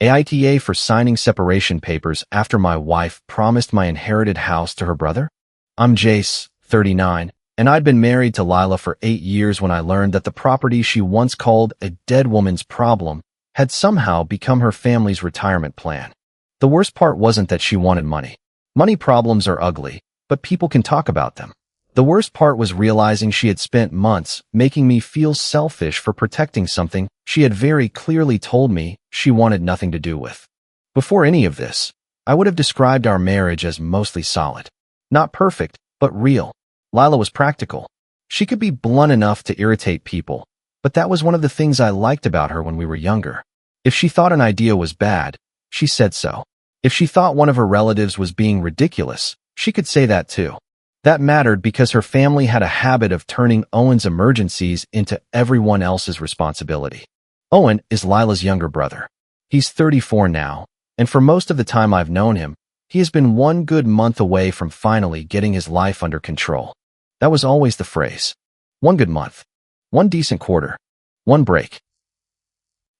AITA for signing separation papers after my wife promised my inherited house to her brother? I'm Jace, 39, and I'd been married to Lila for 8 years when I learned that the property she once called a dead woman's problem had somehow become her family's retirement plan. The worst part wasn't that she wanted money. Money problems are ugly, but people can talk about them. The worst part was realizing she had spent months making me feel selfish for protecting something she had very clearly told me she wanted nothing to do with. Before any of this, I would have described our marriage as mostly solid. Not perfect, but real. Lila was practical. She could be blunt enough to irritate people, but that was one of the things I liked about her when we were younger. If she thought an idea was bad, she said so. If she thought one of her relatives was being ridiculous, she could say that too. That mattered because her family had a habit of turning Owen's emergencies into everyone else's responsibility. Owen is Lila's younger brother. He's 34 now, and for most of the time I've known him, he has been one good month away from finally getting his life under control. That was always the phrase. One good month. One decent quarter. One break.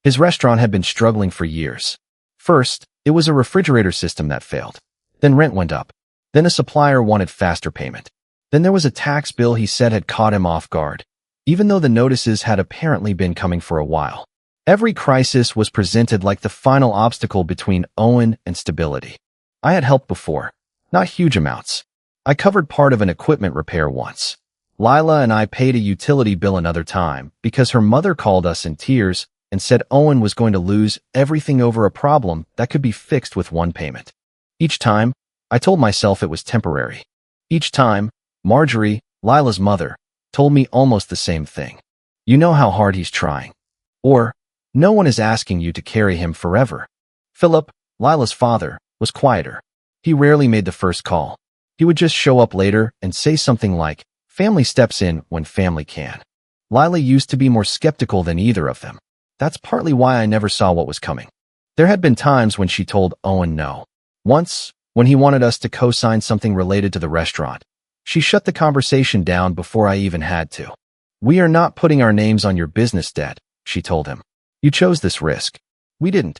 His restaurant had been struggling for years. First, it was a refrigerator system that failed. Then rent went up. Then a supplier wanted faster payment. Then there was a tax bill he said had caught him off guard, even though the notices had apparently been coming for a while. Every crisis was presented like the final obstacle between Owen and stability. I had helped before, not huge amounts. I covered part of an equipment repair once. Lila and I paid a utility bill another time because her mother called us in tears and said Owen was going to lose everything over a problem that could be fixed with one payment. Each time, I told myself it was temporary. Each time, Marjorie, Lila's mother, told me almost the same thing. You know how hard he's trying. Or, no one is asking you to carry him forever. Philip, Lila's father, was quieter. He rarely made the first call. He would just show up later and say something like, "Family steps in when family can." Lila used to be more skeptical than either of them. That's partly why I never saw what was coming. There had been times when she told Owen no. Once, when he wanted us to co-sign something related to the restaurant, she shut the conversation down before I even had to. "We are not putting our names on your business debt," she told him. "You chose this risk. We didn't."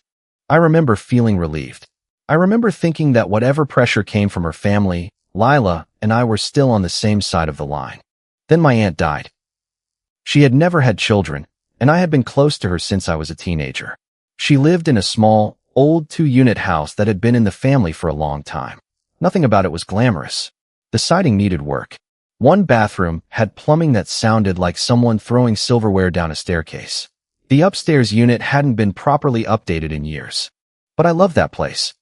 I remember feeling relieved. I remember thinking that whatever pressure came from her family, Lila and I were still on the same side of the line. Then my aunt died. She had never had children, and I had been close to her since I was a teenager. She lived in a small, old 2-unit house that had been in the family for a long time. Nothing about it was glamorous. The siding needed work. One bathroom had plumbing that sounded like someone throwing silverware down a staircase. The upstairs unit hadn't been properly updated in years. But I loved that place.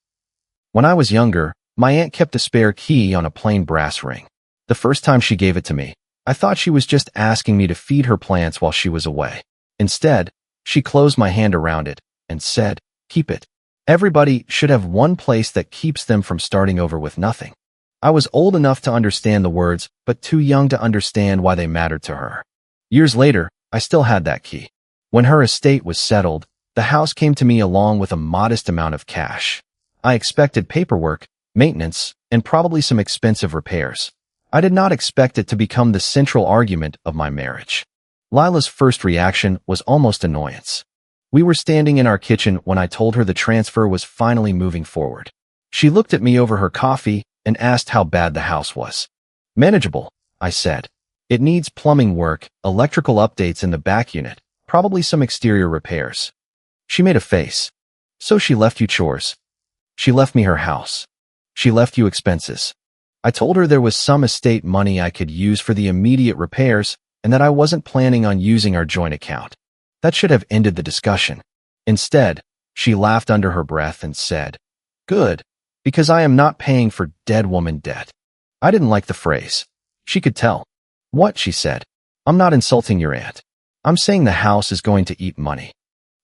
When I was younger, my aunt kept a spare key on a plain brass ring. The first time she gave it to me, I thought she was just asking me to feed her plants while she was away. Instead, she closed my hand around it and said, "Keep it. Everybody should have one place that keeps them from starting over with nothing." I was old enough to understand the words, but too young to understand why they mattered to her. Years later, I still had that key. When her estate was settled, the house came to me along with a modest amount of cash. I expected paperwork, maintenance, and probably some expensive repairs. I did not expect it to become the central argument of my marriage. Lila's first reaction was almost annoyance. We were standing in our kitchen when I told her the transfer was finally moving forward. She looked at me over her coffee and asked how bad the house was. "Manageable," I said. "It needs plumbing work, electrical updates in the back unit, probably some exterior repairs." She made a face. "So she left you chores. She left me her house. She left you expenses." I told her there was some estate money I could use for the immediate repairs and that I wasn't planning on using our joint account. That should have ended the discussion. Instead, she laughed under her breath and said, "Good, because I am not paying for dead woman debt." I didn't like the phrase. She could tell. "What?" she said. "I'm not insulting your aunt. I'm saying the house is going to eat money."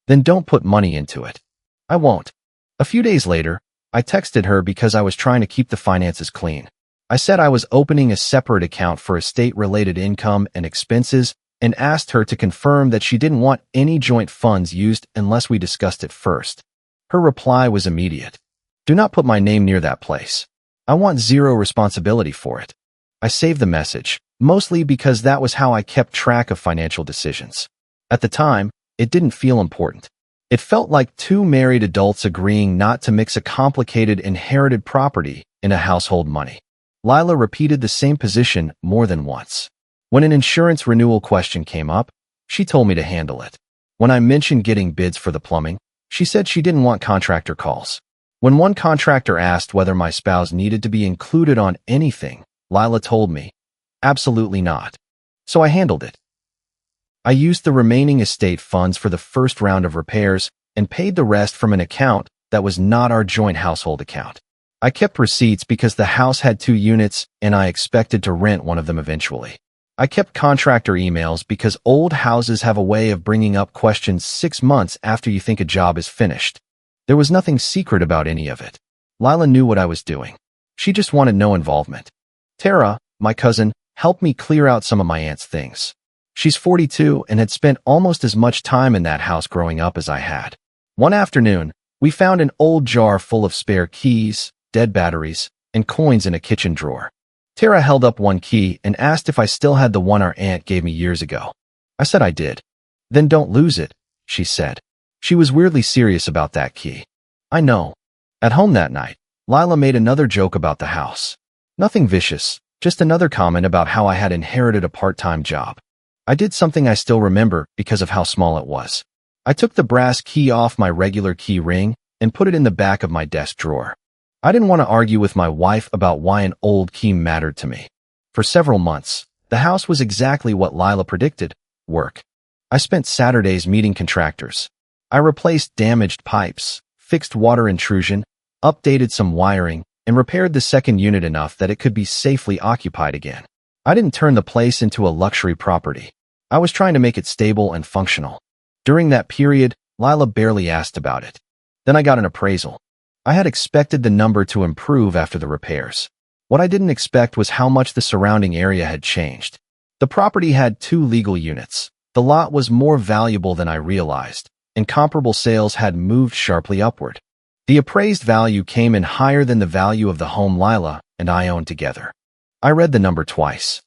"Then don't put money into it." "I won't." A few days later, I texted her because I was trying to keep the finances clean. I said I was opening a separate account for estate-related income and expenses and asked her to confirm that she didn't want any joint funds used unless we discussed it first. Her reply was immediate. "Do not put my name near that place. I want zero responsibility for it." I saved the message, mostly because that was how I kept track of financial decisions. At the time, it didn't feel important. It felt like two married adults agreeing not to mix a complicated inherited property in a household money. Lila repeated the same position more than once. When an insurance renewal question came up, she told me to handle it. When I mentioned getting bids for the plumbing, she said she didn't want contractor calls. When one contractor asked whether my spouse needed to be included on anything, Lila told me, absolutely not. So I handled it. I used the remaining estate funds for the first round of repairs and paid the rest from an account that was not our joint household account. I kept receipts because the house had 2 units and I expected to rent one of them eventually. I kept contractor emails because old houses have a way of bringing up questions 6 months after you think a job is finished. There was nothing secret about any of it. Lila knew what I was doing. She just wanted no involvement. Tara, my cousin, helped me clear out some of my aunt's things. She's 42 and had spent almost as much time in that house growing up as I had. One afternoon, we found an old jar full of spare keys, dead batteries, and coins in a kitchen drawer. Tara held up one key and asked if I still had the one our aunt gave me years ago. I said I did. Then don't lose it, she said. She was weirdly serious about that key. I know. At home that night, Lila made another joke about the house. Nothing vicious, just another comment about how I had inherited a part-time job. I did something I still remember because of how small it was. I took the brass key off my regular key ring and put it in the back of my desk drawer. I didn't want to argue with my wife about why an old key mattered to me. For several months, the house was exactly what Lila predicted, work. I spent Saturdays meeting contractors. I replaced damaged pipes, fixed water intrusion, updated some wiring, and repaired the second unit enough that it could be safely occupied again. I didn't turn the place into a luxury property. I was trying to make it stable and functional. During that period, Lila barely asked about it. Then I got an appraisal. I had expected the number to improve after the repairs. What I didn't expect was how much the surrounding area had changed. The property had 2 legal units. The lot was more valuable than I realized, and comparable sales had moved sharply upward. The appraised value came in higher than the value of the home Lila and I owned together. I read the number twice.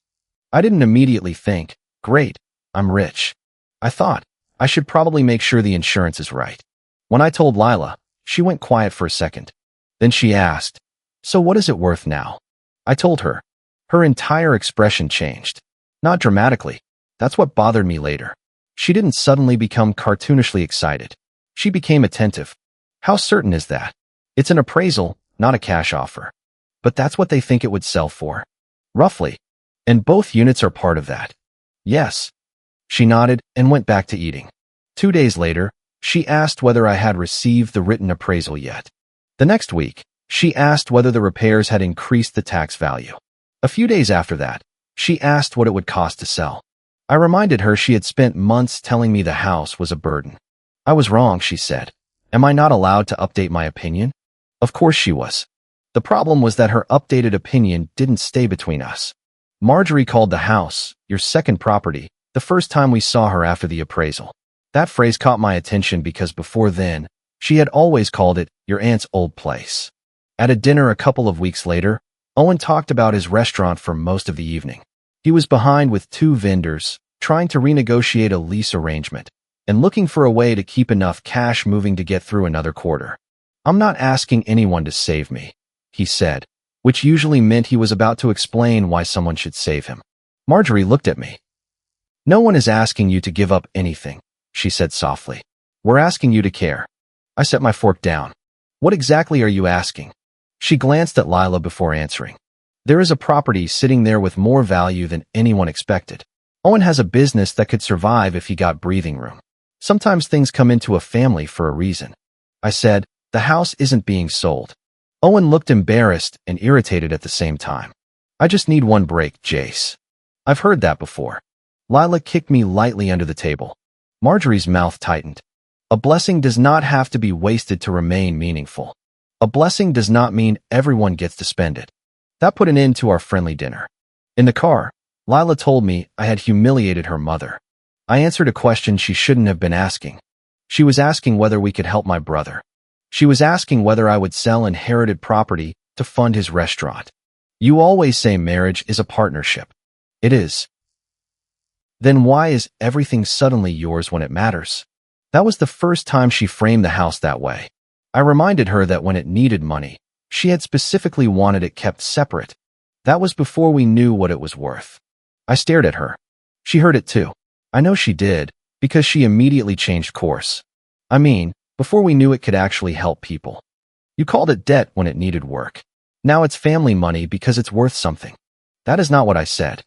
I didn't immediately think, great, I'm rich. I thought, I should probably make sure the insurance is right. When I told Lila, she went quiet for a second. Then she asked, so what is it worth now? I told her. Her entire expression changed. Not dramatically. That's what bothered me later. She didn't suddenly become cartoonishly excited. She became attentive. How certain is that? It's an appraisal, not a cash offer. But that's what they think it would sell for. Roughly. And both units are part of that. Yes. She nodded and went back to eating. 2 days later, she asked whether I had received the written appraisal yet. The next week, she asked whether the repairs had increased the tax value. A few days after that, she asked what it would cost to sell. I reminded her she had spent months telling me the house was a burden. I was wrong, she said. Am I not allowed to update my opinion? Of course she was. The problem was that her updated opinion didn't stay between us. Marjorie called the house, your second property, the first time we saw her after the appraisal. That phrase caught my attention because before then, she had always called it your aunt's old place. At a dinner a couple of weeks later, Owen talked about his restaurant for most of the evening. He was behind with 2 vendors, trying to renegotiate a lease arrangement, and looking for a way to keep enough cash moving to get through another quarter. I'm not asking anyone to save me, he said, which usually meant he was about to explain why someone should save him. Marjorie looked at me. No one is asking you to give up anything, she said softly. We're asking you to care. I set my fork down. What exactly are you asking? She glanced at Lila before answering. There is a property sitting there with more value than anyone expected. Owen has a business that could survive if he got breathing room. Sometimes things come into a family for a reason. I said, the house isn't being sold. Owen looked embarrassed and irritated at the same time. I just need one break, Jace. I've heard that before. Lila kicked me lightly under the table. Marjorie's mouth tightened. A blessing does not have to be wasted to remain meaningful. A blessing does not mean everyone gets to spend it. That put an end to our friendly dinner. In the car, Lila told me I had humiliated her mother. I answered a question she shouldn't have been asking. She was asking whether we could help my brother. She was asking whether I would sell inherited property to fund his restaurant. You always say marriage is a partnership. It is. Then why is everything suddenly yours when it matters? That was the first time she framed the house that way. I reminded her that when it needed money, she had specifically wanted it kept separate. That was before we knew what it was worth. I stared at her. She heard it too. I know she did, because she immediately changed course. I mean, before we knew it could actually help people. You called it debt when it needed work. Now it's family money because it's worth something. That is not what I said.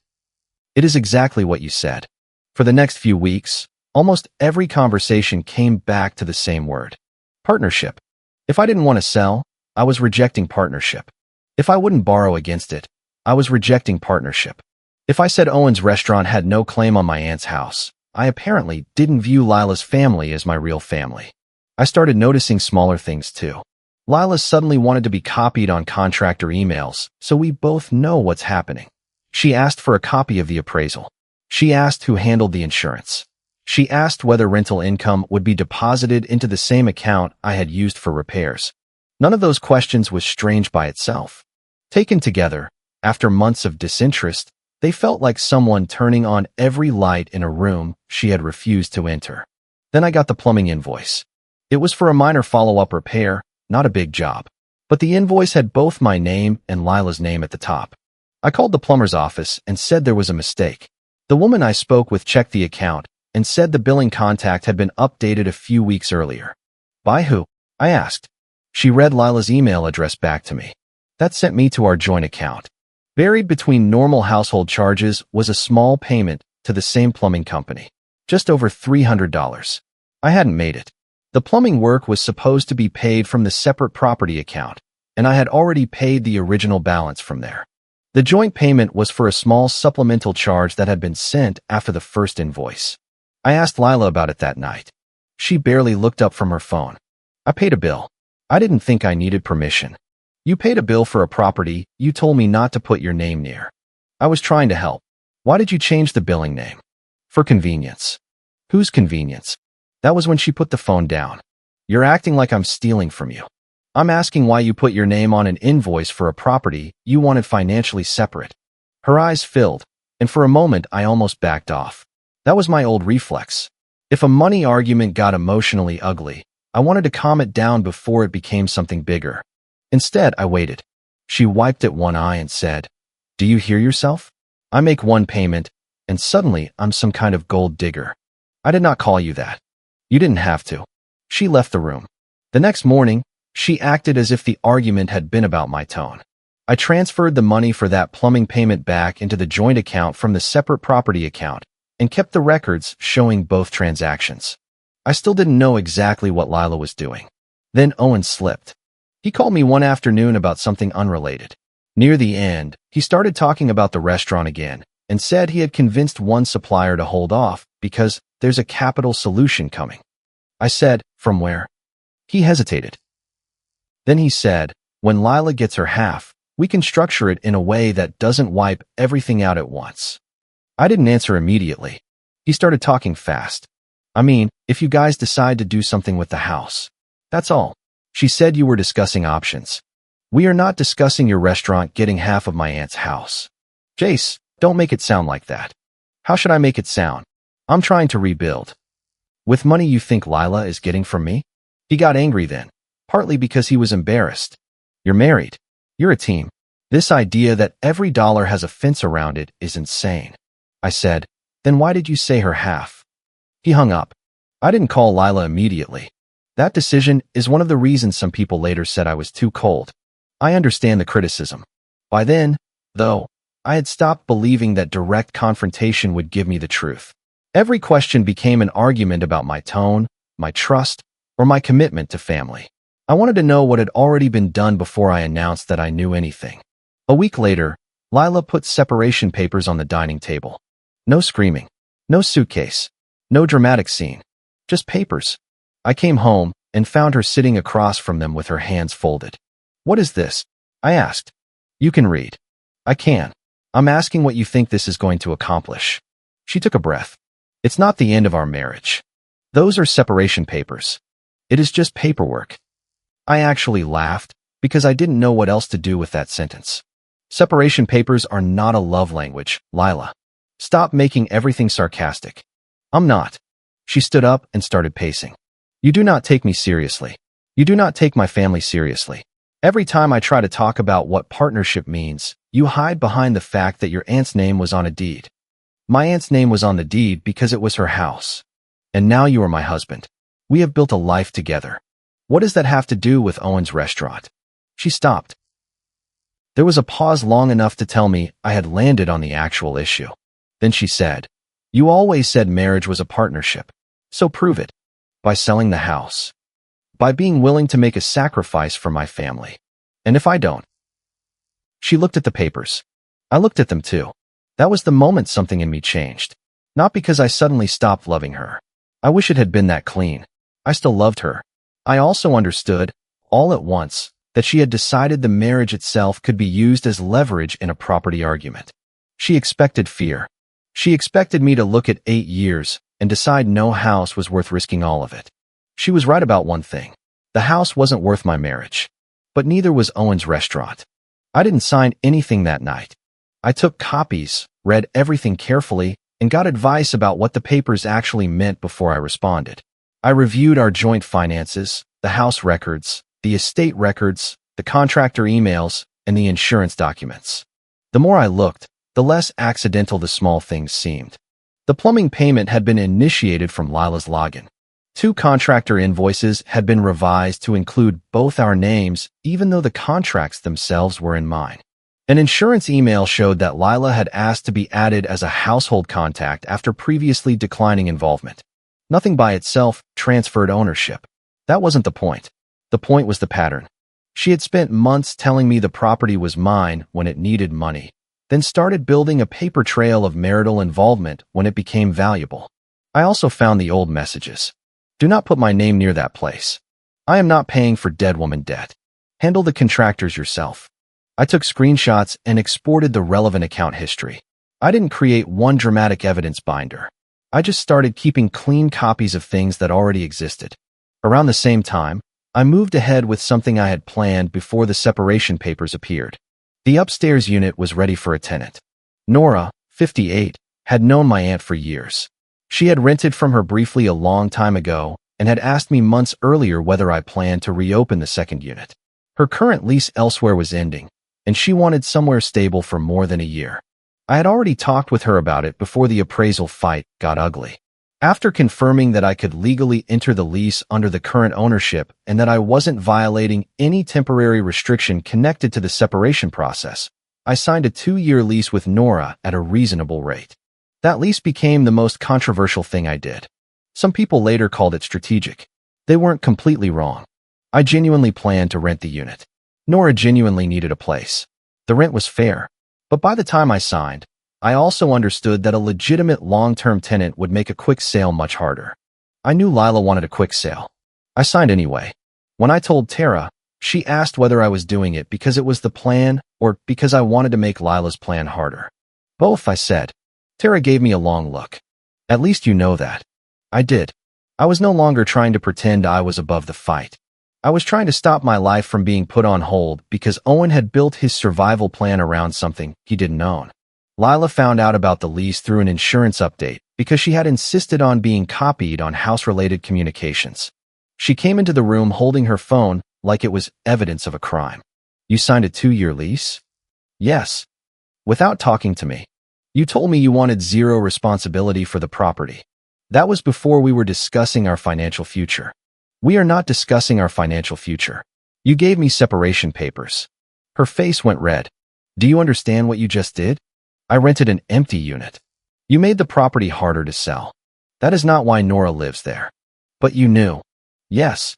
It is exactly what you said. For the next few weeks, almost every conversation came back to the same word. Partnership. If I didn't want to sell, I was rejecting partnership. If I wouldn't borrow against it, I was rejecting partnership. If I said Owen's restaurant had no claim on my aunt's house, I apparently didn't view Lila's family as my real family. I started noticing smaller things too. Lila suddenly wanted to be copied on contractor emails, so we both know what's happening. She asked for a copy of the appraisal. She asked who handled the insurance. She asked whether rental income would be deposited into the same account I had used for repairs. None of those questions was strange by itself. Taken together, after months of disinterest, they felt like someone turning on every light in a room she had refused to enter. Then I got the plumbing invoice. It was for a minor follow-up repair, not a big job. But the invoice had both my name and Lila's name at the top. I called the plumber's office and said there was a mistake. The woman I spoke with checked the account and said the billing contact had been updated a few weeks earlier. By who? I asked. She read Lila's email address back to me. That sent me to our joint account. Buried between normal household charges was a small payment to the same plumbing company. Just over $300. I hadn't made it. The plumbing work was supposed to be paid from the separate property account, and I had already paid the original balance from there. The joint payment was for a small supplemental charge that had been sent after the first invoice. I asked Lila about it that night. She barely looked up from her phone. I paid a bill. I didn't think I needed permission. You paid a bill for a property you told me not to put your name near. I was trying to help. Why did you change the billing name? For convenience. Whose convenience? That was when she put the phone down. You're acting like I'm stealing from you. I'm asking why you put your name on an invoice for a property you wanted financially separate. Her eyes filled, and for a moment I almost backed off. That was my old reflex. If a money argument got emotionally ugly, I wanted to calm it down before it became something bigger. Instead, I waited. She wiped at one eye and said, "Do you hear yourself? I make one payment, and suddenly I'm some kind of gold digger. I did not call you that. You didn't have to." She left the room. The next morning, she acted as if the argument had been about my tone. I transferred the money for that plumbing payment back into the joint account from the separate property account and kept the records showing both transactions. I still didn't know exactly what Lila was doing. Then Owen slipped. He called me one afternoon about something unrelated. Near the end, he started talking about the restaurant again and said he had convinced one supplier to hold off because there's a capital solution coming. I said, "From where?" He hesitated. Then he said, "When Lila gets her half, we can structure it in a way that doesn't wipe everything out at once." I didn't answer immediately. He started talking fast. "I mean, if you guys decide to do something with the house. That's all." She said you were discussing options. "We are not discussing your restaurant getting half of my aunt's house." "Jace, don't make it sound like that." "How should I make it sound? I'm trying to rebuild." "With money you think Lila is getting from me?" He got angry then, partly because he was embarrassed. "You're married. You're a team. This idea that every dollar has a fence around it is insane." I said, "Then why did you say her half?" He hung up. I didn't call Lila immediately. That decision is one of the reasons some people later said I was too cold. I understand the criticism. By then, though, I had stopped believing that direct confrontation would give me the truth. Every question became an argument about my tone, my trust, or my commitment to family. I wanted to know what had already been done before I announced that I knew anything. A week later, Lila put separation papers on the dining table. No screaming, no suitcase, no dramatic scene, just papers. I came home and found her sitting across from them with her hands folded. "What is this?" I asked. "You can read." "I can. I'm asking what you think this is going to accomplish." She took a breath. "It's not the end of our marriage. Those are separation papers. It is just paperwork." I actually laughed because I didn't know what else to do with that sentence. Separation papers are not a love language, Lila. Stop making everything sarcastic. I'm not. She stood up and started pacing. You do not take me seriously. You do not take my family seriously. Every time I try to talk about what partnership means, you hide behind the fact that your aunt's name was on a deed. My aunt's name was on the deed because it was her house. And now you are my husband. We have built a life together. What does that have to do with Owen's restaurant? She stopped. There was a pause long enough to tell me I had landed on the actual issue. Then she said, You always said marriage was a partnership. So prove it. By selling the house. By being willing to make a sacrifice for my family. And if I don't? She looked at the papers. I looked at them too. That was the moment something in me changed. Not because I suddenly stopped loving her. I wish it had been that clean. I still loved her. I also understood, all at once, that she had decided the marriage itself could be used as leverage in a property argument. She expected fear. She expected me to look at 8 years and decide no house was worth risking all of it. She was right about one thing. The house wasn't worth my marriage. But neither was Owen's restaurant. I didn't sign anything that night. I took copies, read everything carefully, and got advice about what the papers actually meant before I responded. I reviewed our joint finances, the house records, the estate records, the contractor emails, and the insurance documents. The more I looked, the less accidental the small things seemed. The plumbing payment had been initiated from Lila's login. 2 contractor invoices had been revised to include both our names, even though the contracts themselves were in mine. An insurance email showed that Lila had asked to be added as a household contact after previously declining involvement. Nothing by itself transferred ownership. That wasn't the point. The point was the pattern. She had spent months telling me the property was mine when it needed money, then started building a paper trail of marital involvement when it became valuable. I also found the old messages. Do not put my name near that place. I am not paying for dead woman debt. Handle the contractors yourself. I took screenshots and exported the relevant account history. I didn't create one dramatic evidence binder. I just started keeping clean copies of things that already existed. Around the same time, I moved ahead with something I had planned before the separation papers appeared. The upstairs unit was ready for a tenant. Nora, 58, had known my aunt for years. She had rented from her briefly a long time ago and had asked me months earlier whether I planned to reopen the second unit. Her current lease elsewhere was ending, and she wanted somewhere stable for more than a year. I had already talked with her about it before the appraisal fight got ugly. After confirming that I could legally enter the lease under the current ownership and that I wasn't violating any temporary restriction connected to the separation process, I signed a 2-year lease with Nora at a reasonable rate. That lease became the most controversial thing I did. Some people later called it strategic. They weren't completely wrong. I genuinely planned to rent the unit. Nora genuinely needed a place. The rent was fair. But by the time I signed, I also understood that a legitimate long-term tenant would make a quick sale much harder. I knew Lila wanted a quick sale. I signed anyway. When I told Tara, she asked whether I was doing it because it was the plan or because I wanted to make Lila's plan harder. Both, I said. Tara gave me a long look. At least you know that. I did. I was no longer trying to pretend I was above the fight. I was trying to stop my life from being put on hold because Owen had built his survival plan around something he didn't own. Lila found out about the lease through an insurance update because she had insisted on being copied on house-related communications. She came into the room holding her phone like it was evidence of a crime. You signed a 2-year lease? Yes. Without talking to me. You told me you wanted zero responsibility for the property. That was before we were discussing our financial future. We are not discussing our financial future. You gave me separation papers. Her face went red. Do you understand what you just did? I rented an empty unit. You made the property harder to sell. That is not why Nora lives there. But you knew. Yes.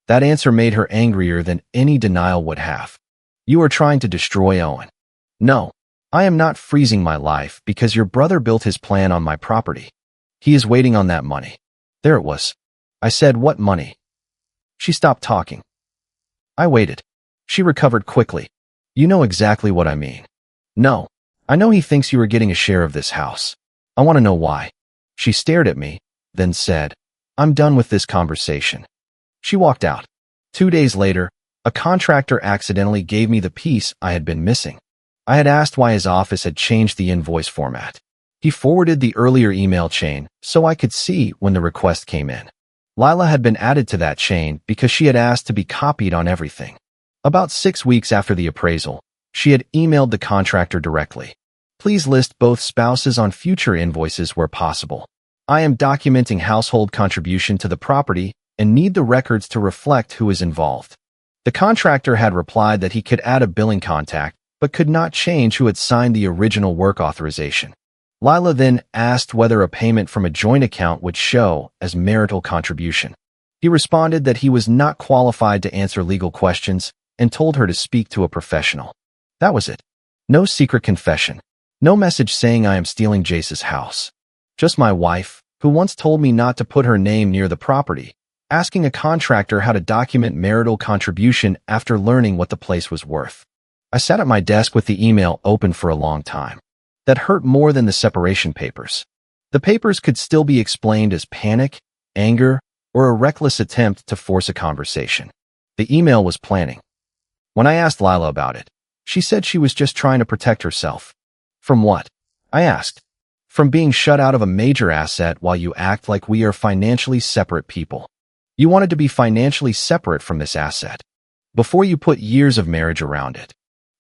That answer made her angrier than any denial would have. You are trying to destroy Owen. No. I am not freezing my life because your brother built his plan on my property. He is waiting on that money. There it was. I said, what money? She stopped talking. I waited. She recovered quickly. You know exactly what I mean. No. I know he thinks you are getting a share of this house. I want to know why. She stared at me, then said, I'm done with this conversation. She walked out. 2 days later, a contractor accidentally gave me the piece I had been missing. I had asked why his office had changed the invoice format. He forwarded the earlier email chain so I could see when the request came in. Lila had been added to that chain because she had asked to be copied on everything. About 6 weeks after the appraisal, she had emailed the contractor directly. Please list both spouses on future invoices where possible. I am documenting household contribution to the property and need the records to reflect who is involved. The contractor had replied that he could add a billing contact, but could not change who had signed the original work authorization. Lila then asked whether a payment from a joint account would show as marital contribution. He responded that he was not qualified to answer legal questions and told her to speak to a professional. That was it. No secret confession. No message saying I am stealing Jace's house. Just my wife, who once told me not to put her name near the property, asking a contractor how to document marital contribution after learning what the place was worth. I sat at my desk with the email open for a long time. That hurt more than the separation papers. The papers could still be explained as panic, anger, or a reckless attempt to force a conversation. The email was planning. When I asked Lila about it, she said she was just trying to protect herself. From what? I asked. From being shut out of a major asset while you act like we are financially separate people. You wanted to be financially separate from this asset before you put years of marriage around it.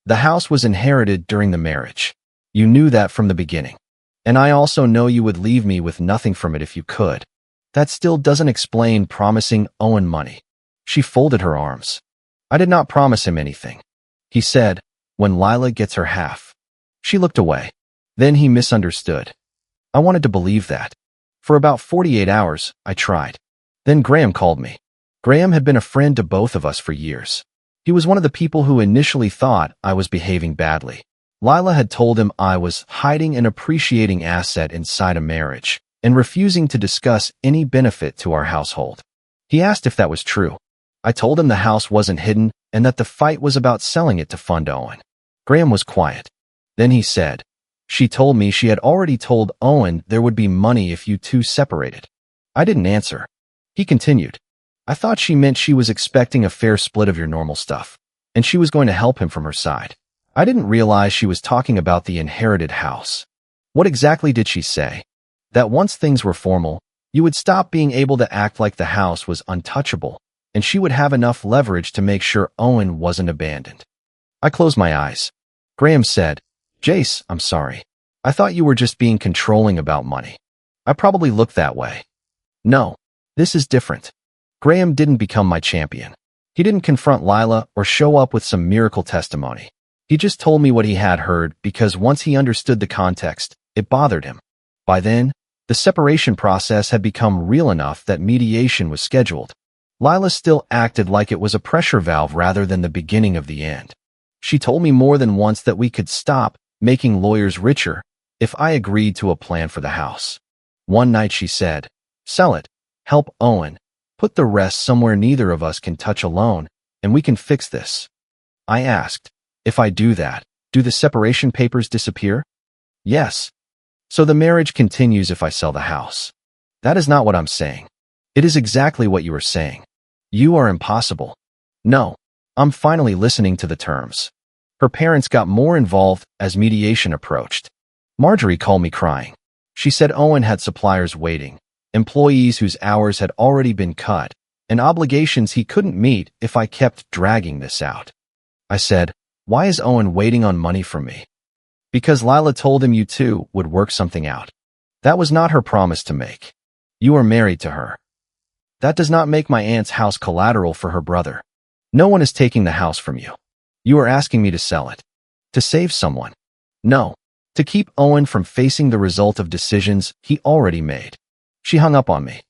The house was inherited during the marriage. You knew that from the beginning. And I also know you would leave me with nothing from it if you could. That still doesn't explain promising Owen money. She folded her arms. I did not promise him anything. He said, when Lila gets her half. She looked away. Then he misunderstood. I wanted to believe that. For about 48 hours, I tried. Then Graham called me. Graham had been a friend to both of us for years. He was one of the people who initially thought I was behaving badly. Lila had told him I was hiding an appreciating asset inside a marriage and refusing to discuss any benefit to our household. He asked if that was true. I told him the house wasn't hidden and that the fight was about selling it to fund Owen. Graham was quiet. Then he said, she told me she had already told Owen there would be money if you two separated. I didn't answer. He continued, I thought she meant she was expecting a fair split of your normal stuff, and she was going to help him from her side. I didn't realize she was talking about the inherited house. What exactly did she say? That once things were formal, you would stop being able to act like the house was untouchable, and she would have enough leverage to make sure Owen wasn't abandoned. I closed my eyes. Graham said, Jace, I'm sorry. I thought you were just being controlling about money. I probably looked that way. No, this is different. Graham didn't become my champion. He didn't confront Lila or show up with some miracle testimony. He just told me what he had heard because once he understood the context, it bothered him. By then, the separation process had become real enough that mediation was scheduled. Lila still acted like it was a pressure valve rather than the beginning of the end. She told me more than once that we could stop making lawyers richer if I agreed to a plan for the house. One night she said, sell it, help Owen, put the rest somewhere neither of us can touch alone, and we can fix this. I asked, if I do that, do the separation papers disappear? Yes. So the marriage continues if I sell the house. That is not what I'm saying. It is exactly what you are saying. You are impossible. No, I'm finally listening to the terms. Her parents got more involved as mediation approached. Marjorie called me crying. She said Owen had suppliers waiting, employees whose hours had already been cut, and obligations he couldn't meet if I kept dragging this out. I said, why is Owen waiting on money from me? Because Lila told him you two would work something out. That was not her promise to make. You are married to her. That does not make my aunt's house collateral for her brother. No one is taking the house from you. You are asking me to sell it. To save someone. No. To keep Owen from facing the result of decisions he already made. She hung up on me.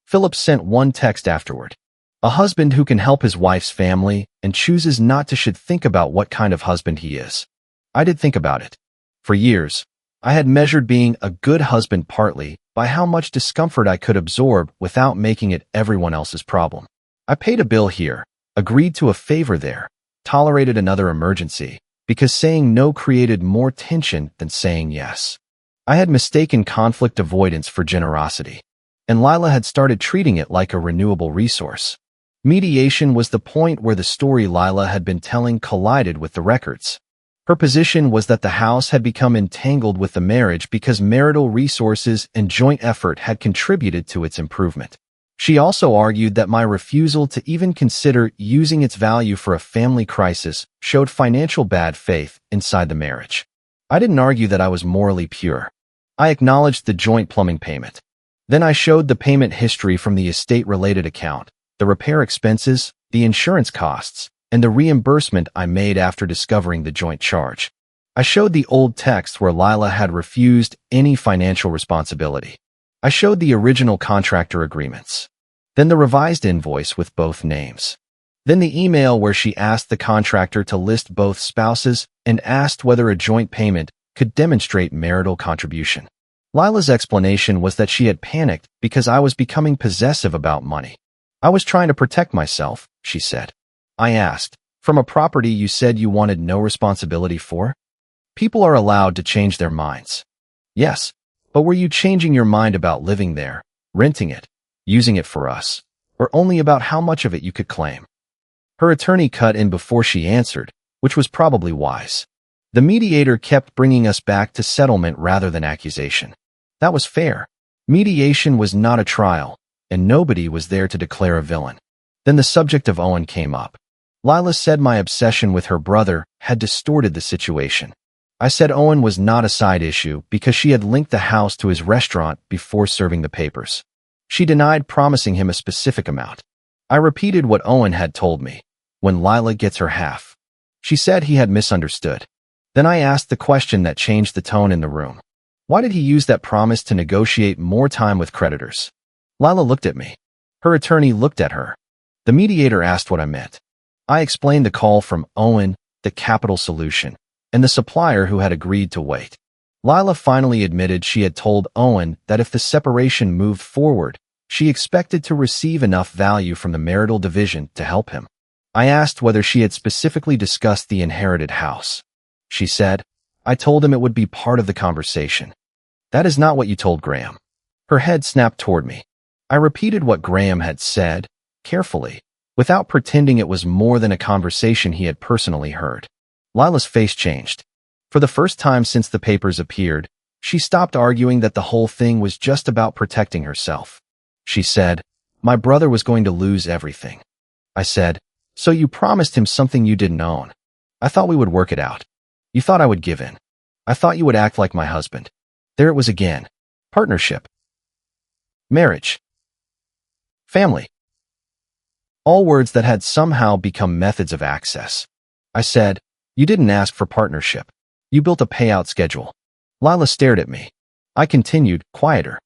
Philip sent one text afterward. A husband who can help his wife's family and chooses not to should think about what kind of husband he is. I did think about it. For years, I had measured being a good husband partly by how much discomfort I could absorb without making it everyone else's problem. I paid a bill here, agreed to a favor there, tolerated another emergency, because saying no created more tension than saying yes. I had mistaken conflict avoidance for generosity, and Lila had started treating it like a renewable resource. Mediation was the point where the story Lila had been telling collided with the records. Her position was that the house had become entangled with the marriage because marital resources and joint effort had contributed to its improvement. She also argued that my refusal to even consider using its value for a family crisis showed financial bad faith inside the marriage. I didn't argue that I was morally pure. I acknowledged the joint plumbing payment. Then I showed the payment history from the estate-related account, the repair expenses, the insurance costs, and the reimbursement I made after discovering the joint charge. I showed the old text where Lila had refused any financial responsibility. I showed the original contractor agreements. Then the revised invoice with both names. Then the email where she asked the contractor to list both spouses and asked whether a joint payment could demonstrate marital contribution. Lila's explanation was that she had panicked because I was becoming possessive about money. I was trying to protect myself, she said. I asked, from a property you said you wanted no responsibility for? People are allowed to change their minds. Yes, but were you changing your mind about living there, renting it, using it for us, or only about how much of it you could claim? Her attorney cut in before she answered, which was probably wise. The mediator kept bringing us back to settlement rather than accusation. That was fair. Mediation was not a trial, and nobody was there to declare a villain. Then the subject of Owen came up. Lila said my obsession with her brother had distorted the situation. I said Owen was not a side issue because she had linked the house to his restaurant before serving the papers. She denied promising him a specific amount. I repeated what Owen had told me, when Lila gets her half. She said he had misunderstood. Then I asked the question that changed the tone in the room. Why did he use that promise to negotiate more time with creditors? Lila looked at me. Her attorney looked at her. The mediator asked what I meant. I explained the call from Owen, the capital solution, and the supplier who had agreed to wait. Lila finally admitted she had told Owen that if the separation moved forward, she expected to receive enough value from the marital division to help him. I asked whether she had specifically discussed the inherited house. She said, I told him it would be part of the conversation. That is not what you told Graham. Her head snapped toward me. I repeated what Graham had said, carefully, without pretending it was more than a conversation he had personally heard. Lila's face changed. For the first time since the papers appeared, she stopped arguing that the whole thing was just about protecting herself. She said, my brother was going to lose everything. I said, so you promised him something you didn't own. I thought we would work it out. You thought I would give in. I thought you would act like my husband. There it was again. Partnership. Marriage. Family. All words that had somehow become methods of access. I said, you didn't ask for partnership. You built a payout schedule. Lila stared at me. I continued, quieter.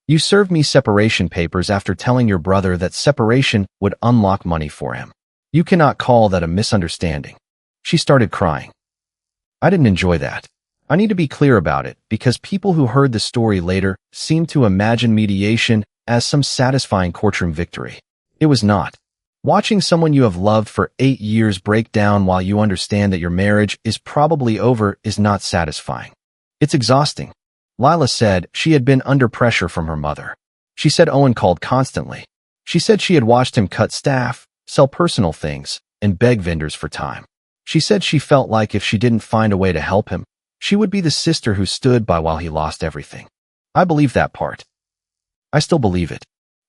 You served me separation papers after telling your brother that separation would unlock money for him. You cannot call that a misunderstanding. She started crying. I didn't enjoy that. I need to be clear about it because people who heard the story later seemed to imagine mediation as some satisfying courtroom victory. It was not. Watching someone you have loved for 8 years break down while you understand that your marriage is probably over is not satisfying. It's exhausting. Lila said she had been under pressure from her mother. She said Owen called constantly. She said she had watched him cut staff, sell personal things, and beg vendors for time. She said she felt like if she didn't find a way to help him, she would be the sister who stood by while he lost everything. I believe that part. I still believe it.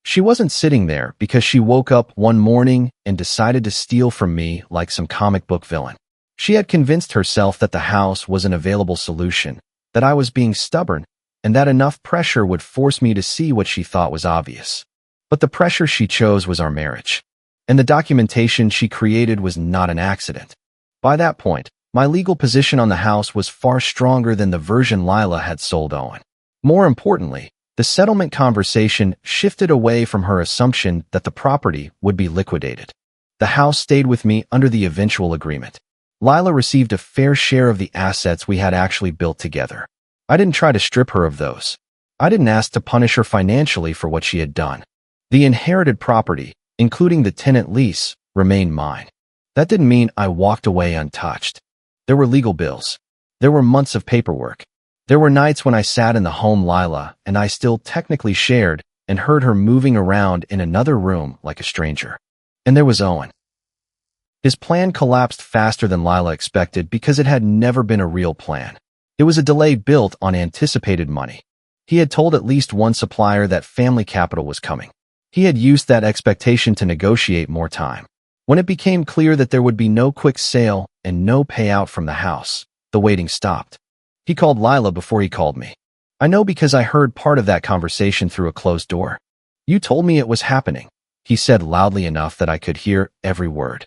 She wasn't sitting there because she woke up one morning and decided to steal from me like some comic book villain. She had convinced herself that the house was an available solution, that I was being stubborn, and that enough pressure would force me to see what she thought was obvious. But the pressure she chose was our marriage. And the documentation she created was not an accident. By that point, my legal position on the house was far stronger than the version Lila had sold Owen. More importantly, the settlement conversation shifted away from her assumption that the property would be liquidated. The house stayed with me under the eventual agreement. Lila received a fair share of the assets we had actually built together. I didn't try to strip her of those. I didn't ask to punish her financially for what she had done. The inherited property, including the tenant lease, remained mine. That didn't mean I walked away untouched. There were legal bills. There were months of paperwork. There were nights when I sat in the home Lila and I still technically shared and heard her moving around in another room like a stranger. And there was Owen. His plan collapsed faster than Lila expected because it had never been a real plan. It was a delay built on anticipated money. He had told at least one supplier that family capital was coming. He had used that expectation to negotiate more time. When it became clear that there would be no quick sale and no payout from the house, the waiting stopped. He called Lila before he called me. I know because I heard part of that conversation through a closed door. "You told me it was happening," he said loudly enough that I could hear every word.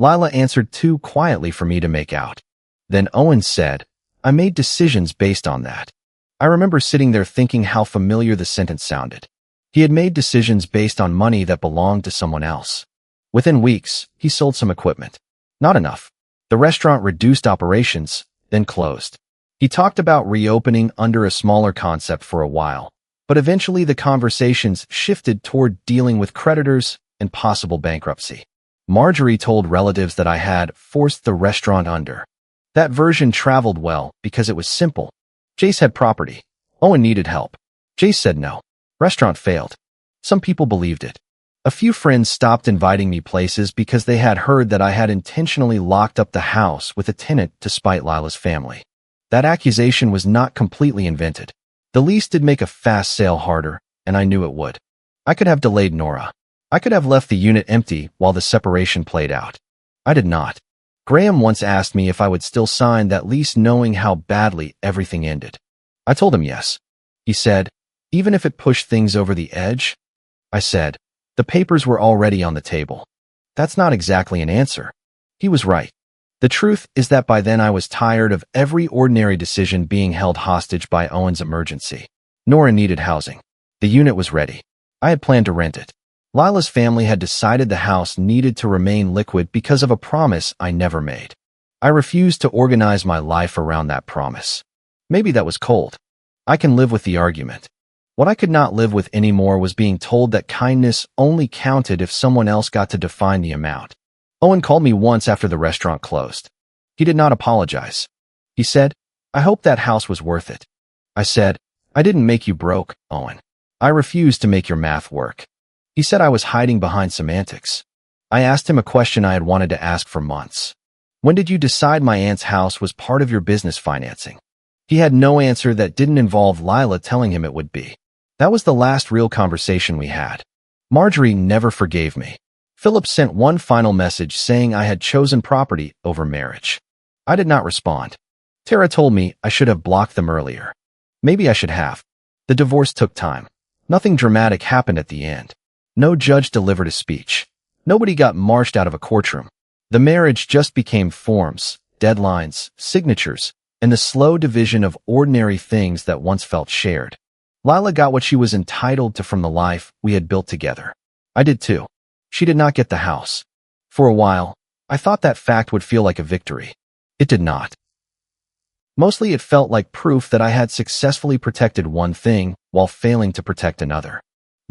Lila answered too quietly for me to make out. Then Owen said, "I made decisions based on that." I remember sitting there thinking how familiar the sentence sounded. He had made decisions based on money that belonged to someone else. Within weeks, he sold some equipment. Not enough. The restaurant reduced operations, then closed. He talked about reopening under a smaller concept for a while, but eventually the conversations shifted toward dealing with creditors and possible bankruptcy. Marjorie told relatives that I had forced the restaurant under. That version traveled well because it was simple. Jace had property. Owen needed help. Jace said no. Restaurant failed. Some people believed it. A few friends stopped inviting me places because they had heard that I had intentionally locked up the house with a tenant to spite Lila's family. That accusation was not completely invented. The lease did make a fast sale harder, and I knew it would. I could have delayed Nora. I could have left the unit empty while the separation played out. I did not. Graham once asked me if I would still sign that lease knowing how badly everything ended. I told him yes. He said, "Even if it pushed things over the edge?" I said, "The papers were already on the table." That's not exactly an answer. He was right. The truth is that by then I was tired of every ordinary decision being held hostage by Owen's emergency. Nora needed housing. The unit was ready. I had planned to rent it. Lila's family had decided the house needed to remain liquid because of a promise I never made. I refused to organize my life around that promise. Maybe that was cold. I can live with the argument. What I could not live with anymore was being told that kindness only counted if someone else got to define the amount. Owen called me once after the restaurant closed. He did not apologize. He said, "I hope that house was worth it." I said, "I didn't make you broke, Owen. I refused to make your math work." He said I was hiding behind semantics. I asked him a question I had wanted to ask for months. "When did you decide my aunt's house was part of your business financing?" He had no answer that didn't involve Lila telling him it would be. That was the last real conversation we had. Marjorie never forgave me. Philip sent one final message saying I had chosen property over marriage. I did not respond. Tara told me I should have blocked them earlier. Maybe I should have. The divorce took time. Nothing dramatic happened at the end. No judge delivered a speech. Nobody got marched out of a courtroom. The marriage just became forms, deadlines, signatures, and the slow division of ordinary things that once felt shared. Lila got what she was entitled to from the life we had built together. I did too. She did not get the house. For a while, I thought that fact would feel like a victory. It did not. Mostly it felt like proof that I had successfully protected one thing while failing to protect another.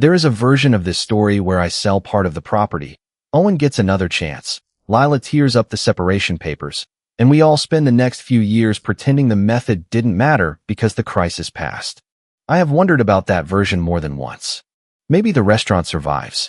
There is a version of this story where I sell part of the property. Owen gets another chance. Lila tears up the separation papers, and we all spend the next few years pretending the method didn't matter because the crisis passed. I have wondered about that version more than once. Maybe the restaurant survives.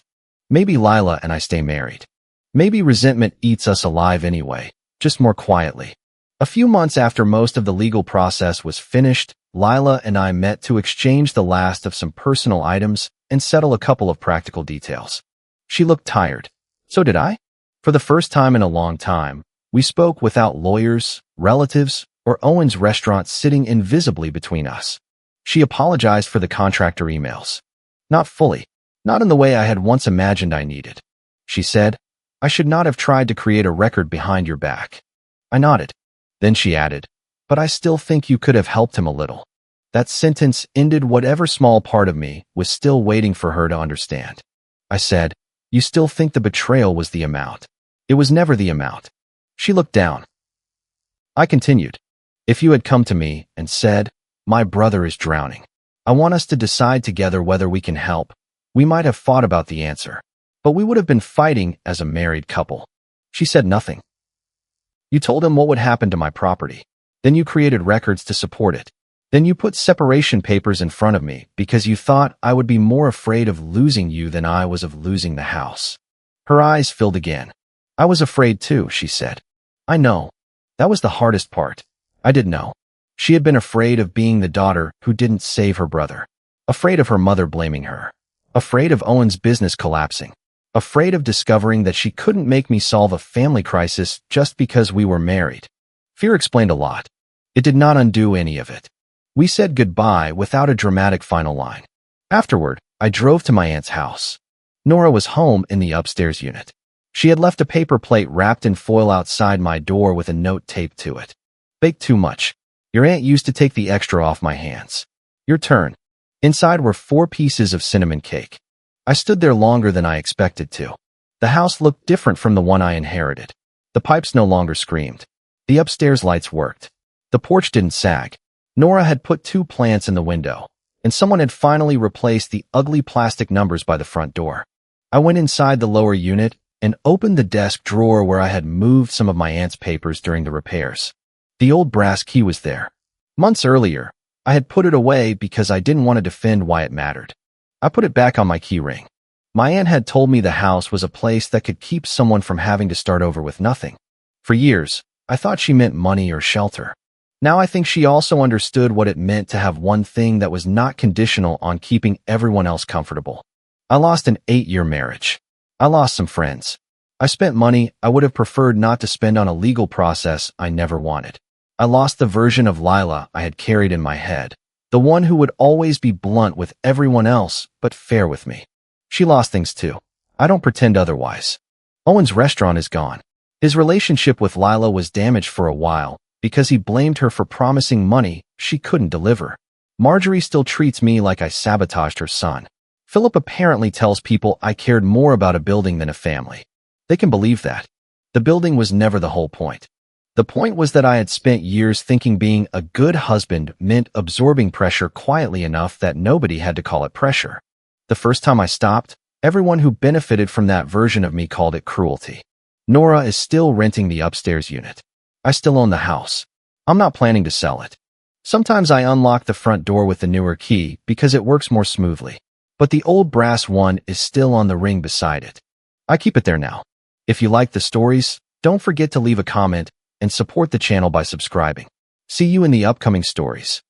Maybe Lila and I stay married. Maybe resentment eats us alive anyway, just more quietly. A few months after most of the legal process was finished, Lila and I met to exchange the last of some personal items and settle a couple of practical details. She looked tired. So did I. For the first time in a long time, we spoke without lawyers, relatives, or Owen's restaurant sitting invisibly between us. She apologized for the contractor emails. Not fully. Not in the way I had once imagined I needed. She said, "I should not have tried to create a record behind your back." I nodded. Then she added, "But I still think you could have helped him a little." That sentence ended whatever small part of me was still waiting for her to understand. I said, "You still think the betrayal was the amount?" "It was never the amount." She looked down. I continued, "If you had come to me and said, 'My brother is drowning. I want us to decide together whether we can help,' we might have fought about the answer, but we would have been fighting as a married couple." She said nothing. "You told him what would happen to my property. Then you created records to support it. Then you put separation papers in front of me because you thought I would be more afraid of losing you than I was of losing the house." Her eyes filled again. I was afraid too, she said. I know. That was the hardest part. I didn't know. She had been afraid of being the daughter who didn't save her brother. Afraid of her mother blaming her. Afraid of Owen's business collapsing. Afraid of discovering that she couldn't make me solve a family crisis just because we were married. Fear explained a lot. It did not undo any of it. We said goodbye without a dramatic final line. Afterward, I drove to my aunt's house. Nora was home in the upstairs unit. She had left a paper plate wrapped in foil outside my door with a note taped to it. Baked too much. Your aunt used to take the extra off my hands. Your turn. Inside were 4 pieces of cinnamon cake. I stood there longer than I expected to. The house looked different from the one I inherited. The pipes no longer screamed. The upstairs lights worked. The porch didn't sag. Nora had put 2 plants in the window, and someone had finally replaced the ugly plastic numbers by the front door. I went inside the lower unit and opened the desk drawer where I had moved some of my aunt's papers during the repairs. The old brass key was there. Months earlier, I had put it away because I didn't want to defend why it mattered. I put it back on my key ring. My aunt had told me the house was a place that could keep someone from having to start over with nothing. For years, I thought she meant money or shelter. Now I think she also understood what it meant to have one thing that was not conditional on keeping everyone else comfortable. I lost an 8-year marriage. I lost some friends. I spent money I would have preferred not to spend on a legal process I never wanted. I lost the version of Lila I had carried in my head, the one who would always be blunt with everyone else but fair with me. She lost things too. I don't pretend otherwise. Owen's restaurant is gone. His relationship with Lila was damaged for a while because he blamed her for promising money she couldn't deliver. Marjorie still treats me like I sabotaged her son. Philip apparently tells people I cared more about a building than a family. They can believe that. The building was never the whole point. The point was that I had spent years thinking being a good husband meant absorbing pressure quietly enough that nobody had to call it pressure. The first time I stopped, everyone who benefited from that version of me called it cruelty. Nora is still renting the upstairs unit. I still own the house. I'm not planning to sell it. Sometimes I unlock the front door with the newer key because it works more smoothly. But the old brass one is still on the ring beside it. I keep it there now. If you like the stories, don't forget to leave a comment and support the channel by subscribing. See you in the upcoming stories.